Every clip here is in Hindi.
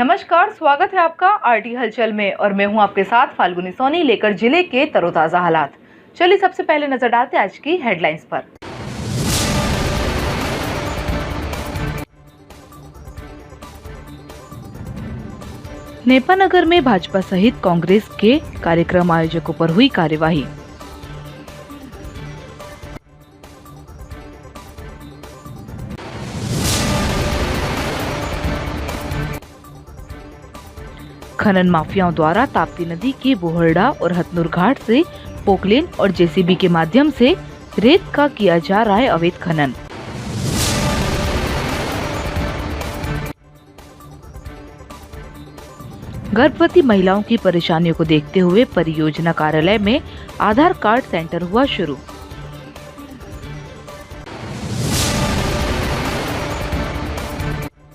नमस्कार, स्वागत है आपका आरटी हलचल में और मैं हूं आपके साथ फाल्गुनी सोनी लेकर जिले के तरोताजा हालात। चलिए सबसे पहले नजर डालते हैं आज की हेडलाइंस पर। नेपानगर में भाजपा सहित कांग्रेस के कार्यक्रम आयोजकों पर हुई कार्यवाही। खनन माफियाओं द्वारा ताप्ती नदी के बोहरडा और हथनूर घाट से पोकलेन और जेसीबी के माध्यम से रेत का किया जा रहा है अवैध खनन। गर्भवती महिलाओं की परेशानियों को देखते हुए परियोजना कार्यालय में आधार कार्ड सेंटर हुआ शुरू।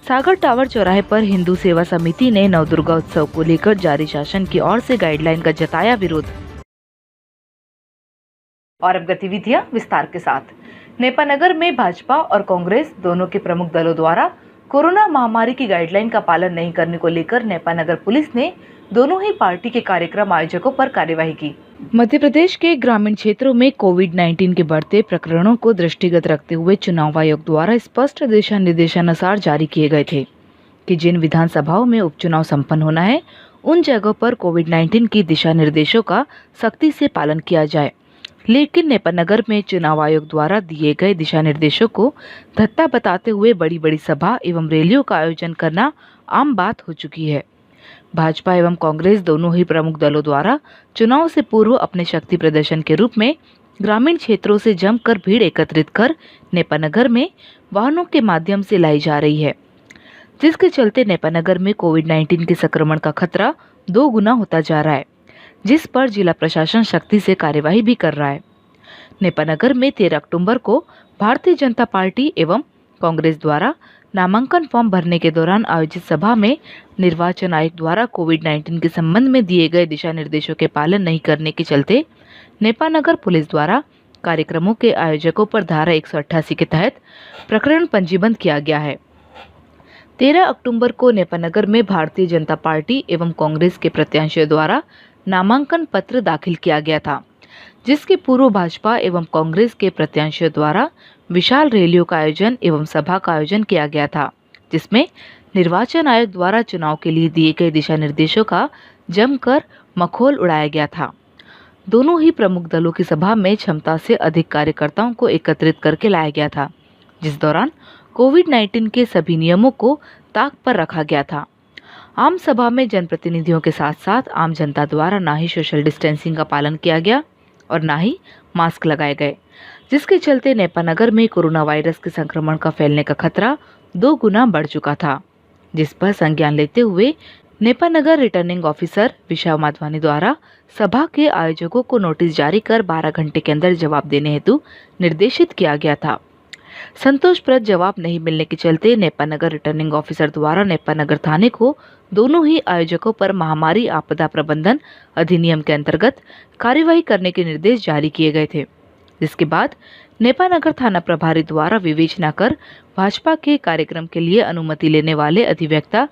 सागर टावर चौराहे पर हिंदू सेवा समिति ने नवदुर्गा उत्सव को लेकर जारी शासन की ओर से गाइडलाइन का जताया विरोध। और अब गतिविधियां विस्तार के साथ। नेपानगर में भाजपा और कांग्रेस दोनों के प्रमुख दलों द्वारा कोरोना महामारी की गाइडलाइन का पालन नहीं करने को लेकर नेपानगर पुलिस ने दोनों ही पार्टी के कार्यक्रम आयोजकों पर कार्यवाही की। मध्य प्रदेश के ग्रामीण क्षेत्रों में कोविड-19 के बढ़ते प्रकरणों को दृष्टिगत रखते हुए चुनाव आयोग द्वारा स्पष्ट दिशा निर्देशानुसार जारी किए गए थे कि जिन विधानसभाओं में उपचुनाव संपन्न होना है उन जगहों पर कोविड-19 की दिशा निर्देशों का सख्ती से पालन किया जाए। लेकिन नेपानगर में चुनाव आयोग द्वारा दिए गए दिशा निर्देशों को धत्ता बताते हुए बड़ी बड़ी सभा एवं रैलियों का आयोजन करना आम बात हो चुकी है। भाजपा एवं कांग्रेस दोनों ही प्रमुख दलों द्वारा चुनाव से पूर्व अपने शक्ति प्रदर्शन के रूप में ग्रामीण क्षेत्रों से जमकर भीड़ एकत्रित कर नेपानगर में वाहनों के माध्यम से लाई जा रही है, जिसके चलते नेपानगर में कोविड-19 के संक्रमण का खतरा 2 गुना होता जा रहा है, जिस पर जिला प्रशासन सख्ती से कार्यवाही भी कर रहा है। नेपानगर में 13 अक्टूबर को भारतीय जनता पार्टी एवं कांग्रेस द्वारा नामांकन फॉर्म भरने के दौरान आयोजित सभा में निर्वाचन आयोग द्वारा कोविड-19 के संबंध में दिए गए दिशा निर्देशों के पालन नहीं करने के चलते नेपानगर पुलिस द्वारा कार्यक्रमों के आयोजकों पर धारा 188 के तहत प्रकरण पंजीबद्ध किया गया है। 13 अक्टूबर को नेपानगर में भारतीय जनता पार्टी एवं कांग्रेस के प्रत्याशियों द्वारा नामांकन पत्र दाखिल किया गया था, जिसके पूर्व भाजपा एवं कांग्रेस के प्रत्याशियों द्वारा विशाल रैलियों का आयोजन एवं सभा का आयोजन किया गया था, जिसमें निर्वाचन आयोग द्वारा चुनाव के लिए दिए गए दिशा निर्देशों का जमकर मखौल उड़ाया गया था। दोनों ही प्रमुख दलों की सभा में क्षमता से अधिक कार्यकर्ताओं को एकत्रित करके लाया गया था, जिस दौरान कोविड-19 के सभी नियमों को ताक पर रखा गया था। आम सभा में जनप्रतिनिधियों के साथ साथ आम जनता द्वारा ना ही सोशल डिस्टेंसिंग का पालन किया गया और ना ही मास्क लगाए गए, जिसके चलते नेपानगर में कोरोना वायरस के संक्रमण का फैलने का खतरा 2 गुना बढ़ चुका था, जिस पर संज्ञान लेते हुए नेपानगर रिटर्निंग ऑफिसर विशाल माधवानी द्वारा सभा के आयोजकों को नोटिस जारी कर 12 घंटे के अंदर जवाब देने हेतु निर्देशित किया गया था। संतोषप्रद जवाब नहीं मिलने के चलते नेपानगर रिटर्निंग ऑफिसर द्वारा नेपानगर थाने को दोनों ही आयोजकों पर महामारी आपदा प्रबंधन अधिनियम के अंतर्गत कार्यवाही करने के निर्देश जारी किए गए थे, जिसके बाद नेपानगर थाना प्रभारी द्वारा विवेचना कर भाजपा के कार्यक्रम के लिए अनुमति लेने वाले अधिवक्ता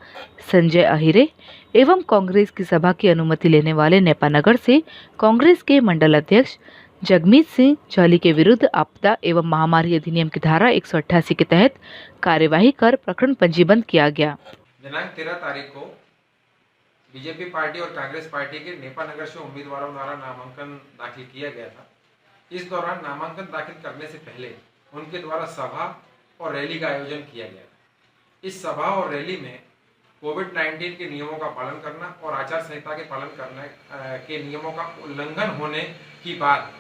संजय अहिरे एवं कांग्रेस की सभा की अनुमति लेने वाले नेपानगर से कांग्रेस के मंडल अध्यक्ष जगमीत सिंह चौली के विरुद्ध आपदा एवं महामारी अधिनियम की धारा 188 के तहत कार्यवाही कर प्रकरण पंजीबद्ध किया गया। दिनांक 13 तारीख को बीजेपी पार्टी और कांग्रेस पार्टी के नेपानगर से उम्मीदवारों द्वारा नामांकन दाखिल किया गया था। इस दौरान नामांकन दाखिल करने से पहले उनके द्वारा सभा और रैली का आयोजन किया गया था। इस सभा और रैली में कोविड-19 के नियमों का पालन करना और आचार संहिता के पालन करने के नियमों का उल्लंघन होने की बात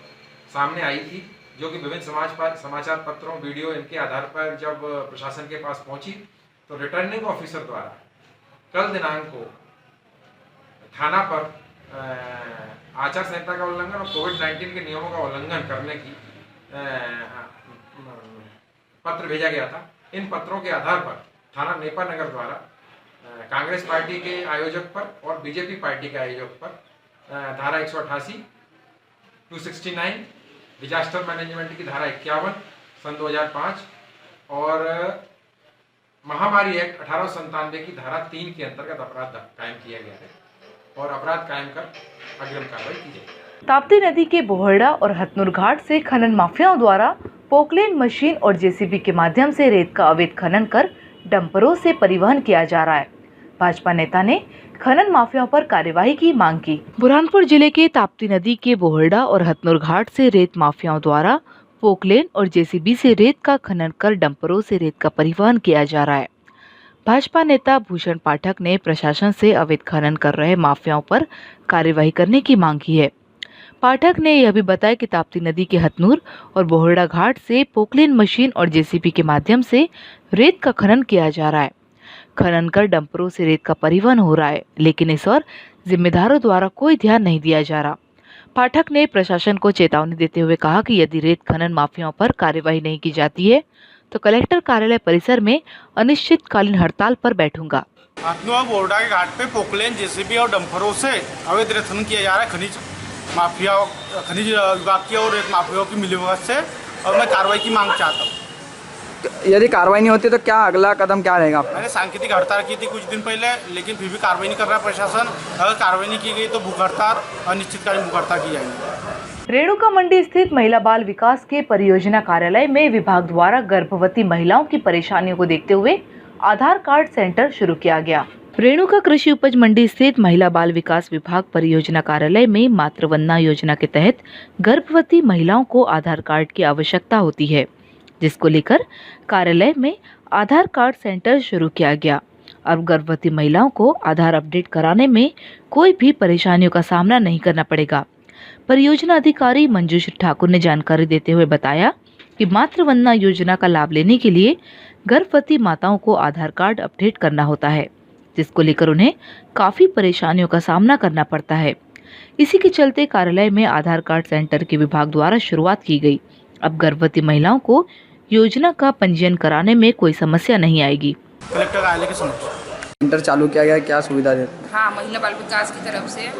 सामने आई थी, जो कि विभिन्न समाचार पत्रों वीडियो इनके आधार पर जब प्रशासन के पास पहुंची तो रिटर्निंग ऑफिसर द्वारा कल दिनांक को थाना पर आचार संहिता का उल्लंघन और कोविड-19 के नियमों का उल्लंघन करने की पत्र भेजा गया था। इन पत्रों के आधार पर थाना नेपानगर द्वारा कांग्रेस पार्टी के आयोजक पर और बीजेपी पार्टी के आयोजक पर धारा 188, 269, डिजास्टर मैनेजमेंट की धारा 51 सन 2005 और महामारी एक्ट 1897 की धारा 3 के अंतर्गत अपराध कायम किया गया है और अपराध कायम कर अग्रिम कार्रवाई की जाएगी। ताप्ती नदी के बोहड़ा और हथनूर घाट से खनन माफियाओं द्वारा पोकलेन मशीन और जेसीबी के माध्यम से रेत का अवैध खनन कर डंपरों से परिवहन किया जा रहा है। भाजपा नेता ने खनन माफियाओं पर कार्यवाही की मांग की। बुरहानपुर जिले के ताप्ती नदी के बोहड़ा और हथनूर घाट से रेत माफियाओं द्वारा पोकलेन और जेसीबी से रेत का खनन कर डंपरों से रेत का परिवहन किया जा रहा है। भाजपा नेता भूषण पाठक ने प्रशासन से अवैध खनन कर रहे माफियाओं पर कार्यवाही करने की मांग की है। पाठक ने यह भी बताया कि ताप्ती नदी के हथनूर और बोहड़ा घाट से पोकलेन मशीन और जेसीबी के माध्यम से रेत का खनन किया जा रहा है। खनन कर डंपरों से रेत का परिवहन हो रहा है, लेकिन इस और जिम्मेदारों द्वारा कोई ध्यान नहीं दिया जा रहा। पाठक ने प्रशासन को चेतावनी देते हुए कहा कि यदि रेत खनन माफियाओं पर कार्यवाही नहीं की जाती है तो कलेक्टर कार्यालय परिसर में अनिश्चितकालीन हड़ताल पर बैठूंगा। हथनूर और बोहड़ा के घाट पे पोकलेन, जेसीबी और डंपरों से अवैध रेत खनन किया जा रहा है। खनिज विभाग की और रेत माफियाओं की मिलीभगत से, और मैं कार्रवाई की मांग चाहता हूँ। यदि कार्रवाई नहीं होती तो क्या अगला कदम क्या रहेगा? मैंने सांकेतिक हड़ताल की थी कुछ दिन पहले, लेकिन फिर भी कार्रवाई नहीं कर रहा प्रशासन। अगर कार्रवाई नहीं की गई तो भूख हड़ताल, अनिश्चितकालीन भूख हड़ताल की जाएगी। रेणुका मंडी स्थित महिला बाल विकास के परियोजना कार्यालय में विभाग द्वारा गर्भवती महिलाओं की परेशानियों को देखते हुए आधार कार्ड सेंटर शुरू किया गया। रेणुका कृषि उपज मंडी स्थित महिला बाल विकास विभाग परियोजना कार्यालय में मातृवंदना योजना के तहत गर्भवती महिलाओं को आधार कार्ड की आवश्यकता होती है, जिसको लेकर कार्यालय में आधार कार्ड सेंटर शुरू किया गया। अब गर्भवती महिलाओं को आधार अपडेट कराने में कोई भी परेशानियों का सामना नहीं करना पड़ेगा। परियोजना अधिकारी मंजूश्री ठाकुर ने जानकारी देते हुए बताया कि मातृवंदना योजना का लाभ लेने के लिए गर्भवती माताओं को आधार कार्ड अपडेट करना होता है, जिसको लेकर उन्हें काफी परेशानियों का सामना करना पड़ता है। इसी के चलते कार्यालय में आधार कार्ड सेंटर के विभाग द्वारा शुरुआत की गई। अब गर्भवती महिलाओं को योजना का पंजीयन कराने में कोई समस्या नहीं आएगी। कलेक्टर कार्यालय के समक्ष सेंटर चालू किया गया, क्या सुविधा देते? हाँ, महिला बाल विकास की तरफ से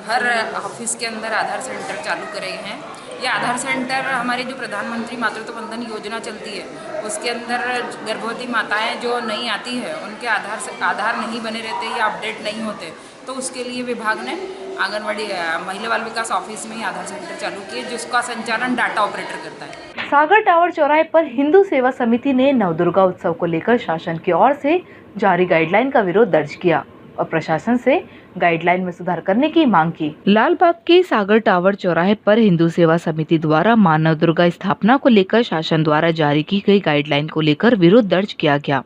हर ऑफिस के अंदर आधार सेंटर चालू करे गए हैं। ये आधार सेंटर हमारी जो प्रधानमंत्री मातृत्व वंदन योजना चलती है, उसके अंदर गर्भवती माताएं जो नहीं आती है, उनके आधार नहीं बने रहते या अपडेट नहीं होते, तो उसके लिए विभाग ने आंगनवाड़ी महिला बाल विकास ऑफिस में ही आधार सेंटर चालू किए, जिसका संचालन डाटा ऑपरेटर करता है। सागर टावर चौराहे पर हिंदू सेवा समिति ने नवदुर्गा उत्सव को लेकर शासन की ओर से जारी गाइडलाइन का विरोध दर्ज किया और प्रशासन से गाइडलाइन में सुधार करने की मांग की। लालबाग के सागर टावर चौराहे पर हिंदू सेवा समिति द्वारा मां नवदुर्गा स्थापना को लेकर शासन द्वारा जारी की गई गाइडलाइन को लेकर विरोध दर्ज किया गया।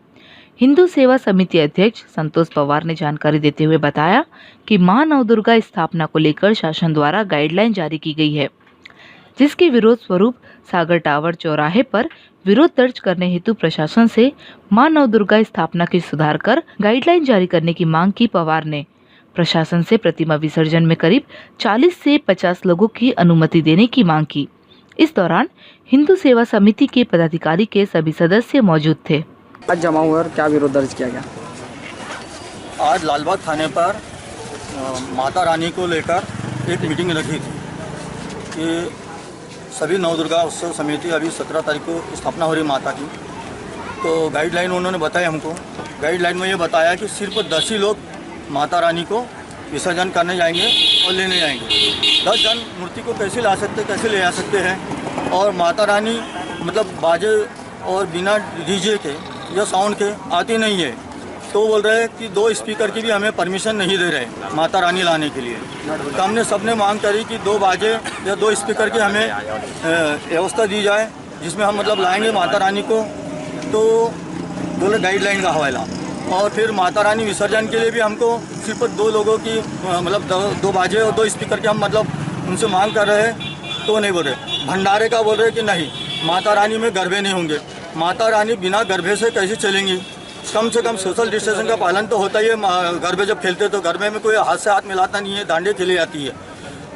हिंदू सेवा समिति अध्यक्ष संतोष पवार ने जानकारी देते हुए बताया कि मां नवदुर्गा स्थापना को लेकर शासन द्वारा गाइडलाइन जारी की गई है, जिसके विरोध स्वरूप सागर टावर चौराहे पर विरोध दर्ज करने हेतु प्रशासन से मां नवदुर्गा स्थापना की सुधार कर गाइडलाइन जारी करने की मांग की। पवार ने प्रशासन से प्रतिमा विसर्जन में करीब 40 से 50 लोगों की अनुमति देने की मांग की। इस दौरान हिंदू सेवा समिति के पदाधिकारी के सभी सदस्य मौजूद थे। आज जमा हुआ और क्या विरोध दर्ज किया गया? आज लालबाग थाने पर माता रानी को लेकर एक मीटिंग रखी थी कि सभी नवदुर्गा उत्सव समिति अभी 17 तारीख को स्थापना हो रही माता की, तो गाइडलाइन उन्होंने बताया हमको। गाइडलाइन में ये बताया कि सिर्फ 10 ही लोग माता रानी को विसर्जन करने जाएंगे और लेने जाएंगे। 10 जन मूर्ति को कैसे ला सकते, कैसे ले आ सकते हैं? और माता रानी मतलब बाजे और बिना डीजे के या साउंड के आती नहीं है, तो बोल रहे हैं कि 2 स्पीकर की भी हमें परमिशन नहीं दे रहे माता रानी लाने के लिए। तो हमने सबने मांग करी कि 2 बाजे या 2 स्पीकर की हमें व्यवस्था दी जाए, जिसमें हम मतलब लाएंगे माता रानी को। तो बोले गाइडलाइन का हवाला। और फिर माता रानी विसर्जन के लिए भी हमको सिर्फ 2 लोगों की मतलब 2 बाजे और 2 स्पीकर के हम मतलब उनसे मांग कर रहे हैं, तो नहीं बोल रहे। भंडारे का बोल रहे कि नहीं, माता रानी में गरबे नहीं होंगे। माता रानी बिना गरबे से कैसे चलेंगी? कम से कम सोशल डिस्टेंसिंग का पालन तो होता ही है। गरबे जब खेलते तो गरबे में कोई हाथ से हाथ मिलाता नहीं है, डांडे खेली जाती है,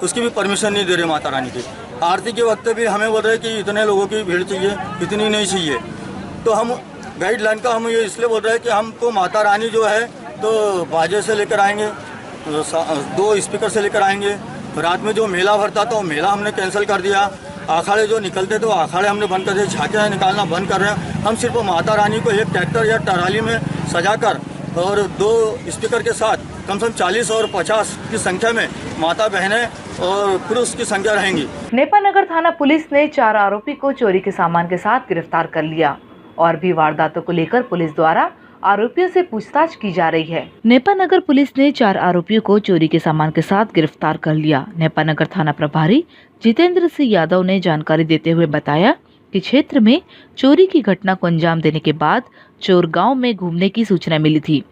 उसकी भी परमिशन नहीं दे रहे माता रानी की। आरती के वक्त भी हमें बोल रहे कि इतने लोगों की भीड़ चाहिए, इतनी नहीं चाहिए। तो हम गाइडलाइन का हम ये इसलिए बोल रहे हैं कि हमको माता रानी जो है तो बाजे से लेकर आएंगे, 2 स्पीकर से लेकर आएंगे। रात में जो मेला भरता था वो मेला हमने कैंसिल कर दिया। अखाड़े जो निकलते थे वो अखाड़े हमने बंद कर दिए, झांकियाँ निकालना बंद कर रहे हैं। हम सिर्फ माता रानी को एक ट्रैक्टर या टराली में सजाकर और 2 स्पीकर के साथ कम से कम 40 और 50 की संख्या में माता बहनें और पुरुष की संख्या रहेंगी। नेपानगर थाना पुलिस ने 4 आरोपी को चोरी के सामान के साथ गिरफ्तार कर लिया। और भी वारदातों को लेकर पुलिस द्वारा आरोपियों से पूछताछ की जा रही है। नेपानगर पुलिस ने 4 आरोपियों को चोरी के सामान के साथ गिरफ्तार कर लिया। नेपानगर थाना प्रभारी जितेंद्र सिंह यादव ने जानकारी देते हुए बताया कि क्षेत्र में चोरी की घटना को अंजाम देने के बाद चोर गांव में घूमने की सूचना मिली थी।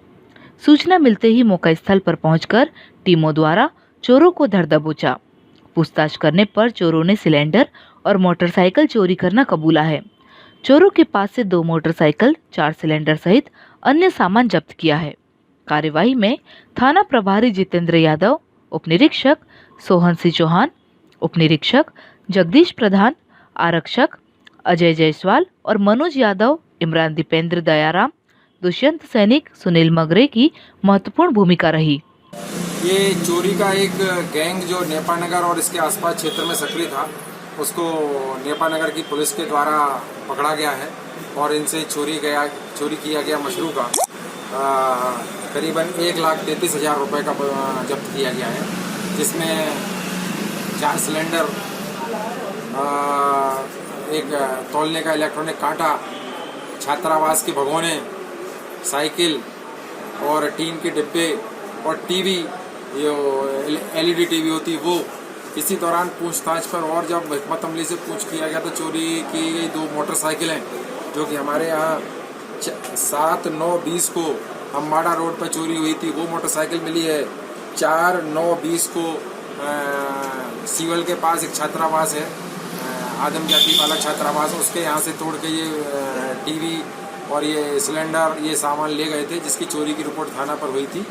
सूचना मिलते ही मौका स्थल पर पहुंचकर टीमों द्वारा चोरों को धर दबोचा। पूछताछ करने पर चोरों ने सिलेंडर और मोटरसाइकिल चोरी करना कबूला है। चोरों के पास से 2 मोटरसाइकिल, 4 सिलेंडर सहित अन्य सामान जब्त किया है। कार्यवाही में थाना प्रभारी जितेंद्र यादव, उप निरीक्षक सोहन सिंह चौहान, उप निरीक्षक जगदीश प्रधान, आरक्षक अजय जायसवाल और मनोज यादव, इमरान दीपेंद्र दयाराम, दुष्यंत सैनिक, सुनील मगरे की महत्वपूर्ण भूमिका रही। ये चोरी का एक गैंग जो नेपानगर और इसके आसपास क्षेत्र में सक्रिय था, उसको नेपानगर की पुलिस के द्वारा पकड़ा गया है और इनसे चोरी किया गया मशरू का करीबन 1,33,000 रुपये का जब्त किया गया है, जिसमें 4 सिलेंडर, एक तौलने का इलेक्ट्रॉनिक कांटा, छात्रावास के भगोने, साइकिल और टीन के डिब्बे और टीवी, जो LED टीवी होती वो। इसी दौरान पूछताछ पर और जब हिकमत अमली से पूछ किया गया तो चोरी की गई 2 मोटरसाइकिलें जो कि हमारे यहाँ 7/9/20 को अम्बाड़ा रोड पर चोरी हुई थी, वो मोटरसाइकिल मिली है। 4/9/20 को सीवल के पास एक छात्रावास है, आदम जाति वाला छात्रावास, उसके यहाँ से तोड़ के ये टीवी और ये सिलेंडर, ये सामान ले गए थे, जिसकी चोरी की रिपोर्ट थाना पर हुई थी।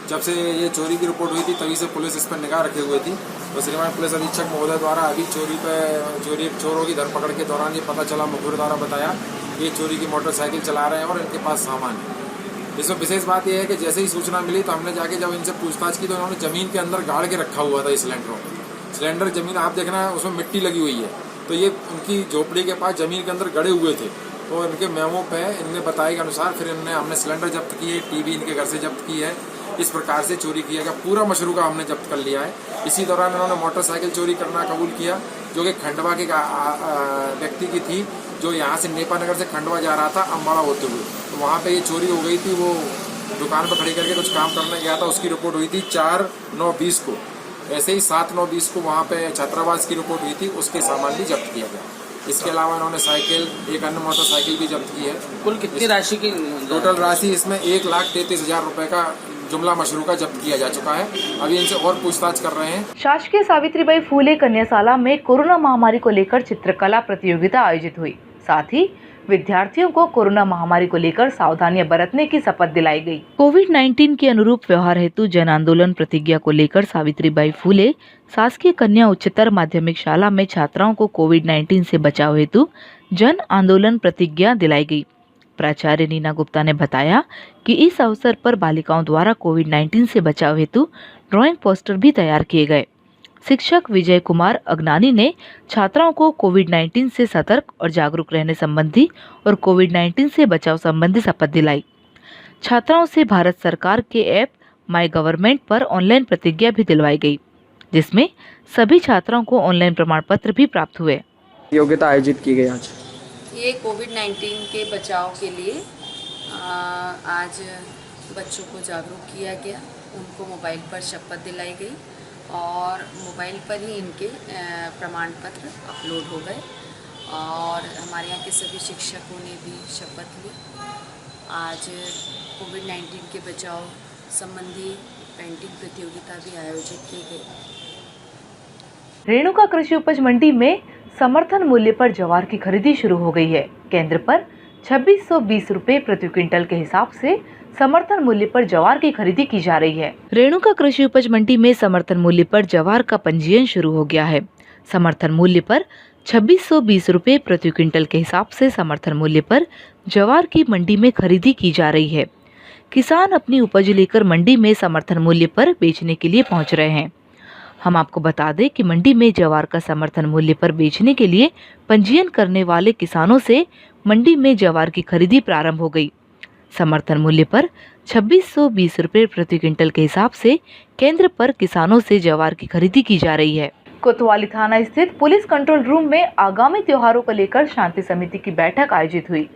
जब से ये चोरी की रिपोर्ट हुई थी तभी से पुलिस इस पर निगाह रखे हुए थी। तो श्रीमान पुलिस अधीक्षक महोदय द्वारा अभी चोरों की धरपकड़ के दौरान ये पता चला, मुखबिर द्वारा बताया ये चोरी की मोटरसाइकिल चला रहे हैं और इनके पास सामान है। इसमें विशेष बात यह है कि जैसे ही सूचना मिली तो हमने जाके जब इनसे पूछताछ की तो उन्होंने जमीन के अंदर गाड़ के रखा हुआ था। ये सिलेंडर जमीन आप देखना उसमें मिट्टी लगी हुई है, तो ये उनकी झोपड़ी के पास जमीन के अंदर गड़े हुए थे। तो इनके मेमो पे इनने बताए के अनुसार फिर हमने सिलेंडर जब्त किए, टीवी इनके घर से जब्त की है। इस प्रकार से चोरी किया गया, पूरा मशरू का हमने जब्त कर लिया है। इसी दौरान इन्होंने मोटरसाइकिल चोरी करना कबूल किया, जो कि खंडवा के व्यक्ति की थी, जो यहाँ से नेपानगर से खंडवा जा रहा था अम्बाड़ा होते हुए। तो वहाँ पे ये चोरी हो गई थी, वो दुकान पर खड़ी करके कुछ काम करने गया था, उसकी रिपोर्ट हुई थी 4/9/20 को। ऐसे ही 7/9/20 को वहाँ पे छात्रावास की रिपोर्ट हुई थी, उसके सामान भी जब्त किया गया। इसके अलावा इन्होंने साइकिल, एक अन्य मोटरसाइकिल भी जब्त की है। कुल कितनी राशि की? टोटल राशि इसमें 1,33,000 रुपये का जुमला मशरू का जब्त किया जा चुका है। अभी इनसे और पूछताछ कर रहे हैं। शासकीय सावित्रीबाई फूले कन्याशाला में कोरोना महामारी को लेकर चित्रकला प्रतियोगिता आयोजित हुई। साथ ही विद्यार्थियों को कोरोना महामारी को लेकर सावधानियां बरतने की शपथ दिलाई गई। कोविड-19 के अनुरूप व्यवहार हेतु जन आंदोलन प्रतिज्ञा को लेकर सावित्रीबाई फूले शासकीय कन्या उच्चतर माध्यमिक शाला में छात्राओं को कोविड-19 से बचाव हेतु जन आंदोलन प्रतिज्ञा दिलाई गई। प्राचार्य नीना गुप्ता ने बताया कि इस अवसर पर बालिकाओं द्वारा कोविड-19 से बचाव हेतु ड्राइंग पोस्टर भी तैयार किए गए। शिक्षक विजय कुमार अगनानी ने छात्राओं को कोविड-19 से सतर्क और जागरूक रहने संबंधी और कोविड-19 से बचाव संबंधी शपथ दिलाई। छात्राओं से भारत सरकार के ऐप माई गवर्नमेंट पर ऑनलाइन प्रतिज्ञा भी दिलवाई गई, जिसमें सभी छात्राओं को ऑनलाइन प्रमाण पत्र भी प्राप्त हुए। योग्यता आयोजित की गई आज ये कोविड-19 के बचाव के लिए आज बच्चों को जागरूक किया गया। उनको मोबाइल पर शपथ दिलाई गई और मोबाइल पर ही इनके प्रमाण पत्र अपलोड हो गए और हमारे यहाँ के सभी शिक्षकों ने भी शपथ ली। आज कोविड-19 के बचाव संबंधी पेंटिंग प्रतियोगिता भी आयोजित की गई। रेणुका कृषि उपज मंडी में समर्थन मूल्य पर ज्वार की खरीदी शुरू हो गई है। केंद्र पर 2620 रुपए प्रति क्विंटल के हिसाब से समर्थन मूल्य पर ज्वार की खरीदी की जा रही है। रेणुका कृषि उपज मंडी में समर्थन मूल्य पर ज्वार का पंजीयन शुरू हो गया है। समर्थन मूल्य पर 2620 रुपए प्रति क्विंटल के हिसाब से समर्थन मूल्य पर ज्वार की मंडी में खरीदी की जा रही है। किसान अपनी उपज लेकर मंडी में समर्थन मूल्य पर बेचने के लिए पहुंच रहे हैं। हम आपको बता दें कि मंडी में ज्वार का समर्थन मूल्य पर बेचने के लिए पंजीयन करने वाले किसानों से मंडी में ज्वार की खरीदी प्रारंभ हो गई। समर्थन मूल्य पर 2620 रुपये प्रति क्विंटल के हिसाब से केंद्र पर किसानों से ज्वार की खरीदी की जा रही है। कोतवाली थाना स्थित पुलिस कंट्रोल रूम में आगामी त्योहारों को लेकर शांति समिति की बैठक आयोजित हुई।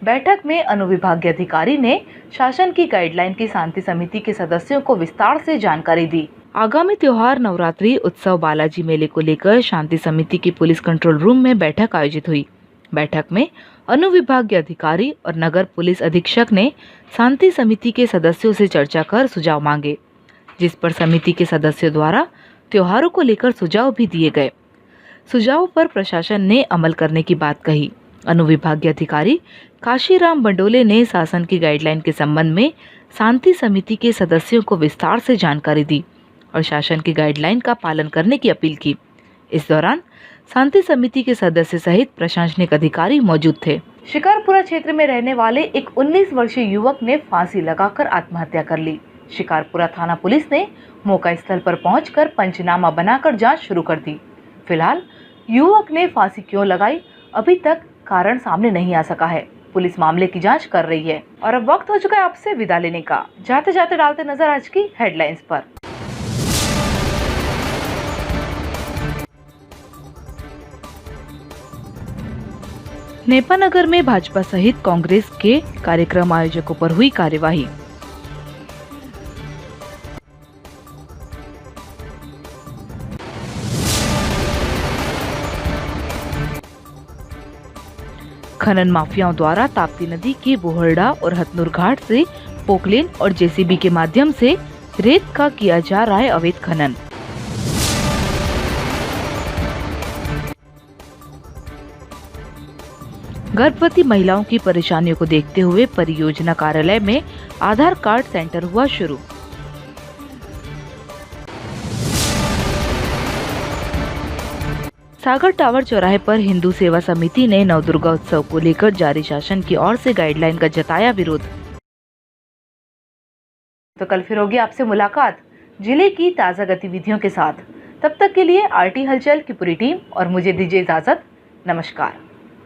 बैठक में अनुविभागीय अधिकारी ने शासन की गाइडलाइन की शांति समिति के सदस्यों को विस्तार से जानकारी दी। आगामी त्योहार नवरात्रि उत्सव बालाजी मेले को लेकर शांति समिति की पुलिस कंट्रोल रूम में बैठक आयोजित हुई। बैठक में अनुविभागीय अधिकारी और नगर पुलिस अधीक्षक ने शांति समिति के सदस्यों से चर्चा कर सुझाव मांगे, जिस पर समिति के सदस्यों द्वारा त्योहारों को लेकर सुझाव भी दिए गए। सुझावों पर प्रशासन ने अमल करने की बात कही। अनुविभागीय अधिकारी काशीराम बंडोले ने शासन की गाइडलाइन के संबंध में शांति समिति के सदस्यों को विस्तार से जानकारी दी और शासन की गाइडलाइन का पालन करने की अपील की। इस दौरान शांति समिति के सदस्य सहित प्रशासनिक अधिकारी मौजूद थे। शिकारपुरा क्षेत्र में रहने वाले एक 19 वर्षीय युवक ने फांसी लगाकर आत्महत्या कर ली। शिकारपुरा थाना पुलिस ने मौका स्थल पर पहुंचकर पंचनामा बनाकर जांच शुरू कर दी। फिलहाल युवक ने फांसी क्यों लगाई, अभी तक कारण सामने नहीं आ सका है। पुलिस मामले की जांच कर रही है। और अब वक्त हो चुका है आपसे विदा लेने का। जाते जाते डालते नजर आज की हेडलाइंस पर। नेपानगर में भाजपा सहित कांग्रेस के कार्यक्रम आयोजकों पर हुई कार्यवाही। खनन माफियाओं द्वारा ताप्ती नदी के बोहरडा और हथनूर घाट से पोकलेन और जेसीबी के माध्यम से रेत का किया जा रहा है अवैध खनन। गर्भवती महिलाओं की परेशानियों को देखते हुए परियोजना कार्यालय में आधार कार्ड सेंटर हुआ शुरू। सागर टावर चौराहे पर हिंदू सेवा समिति ने नवदुर्गा उत्सव को लेकर जारी शासन की ओर से गाइडलाइन का जताया विरोध। तो कल फिर होगी आपसे मुलाकात जिले की ताज़ा गतिविधियों के साथ। तब तक के लिए आरटी हलचल की पूरी टीम और मुझे दीजिए इजाजत। नमस्कार।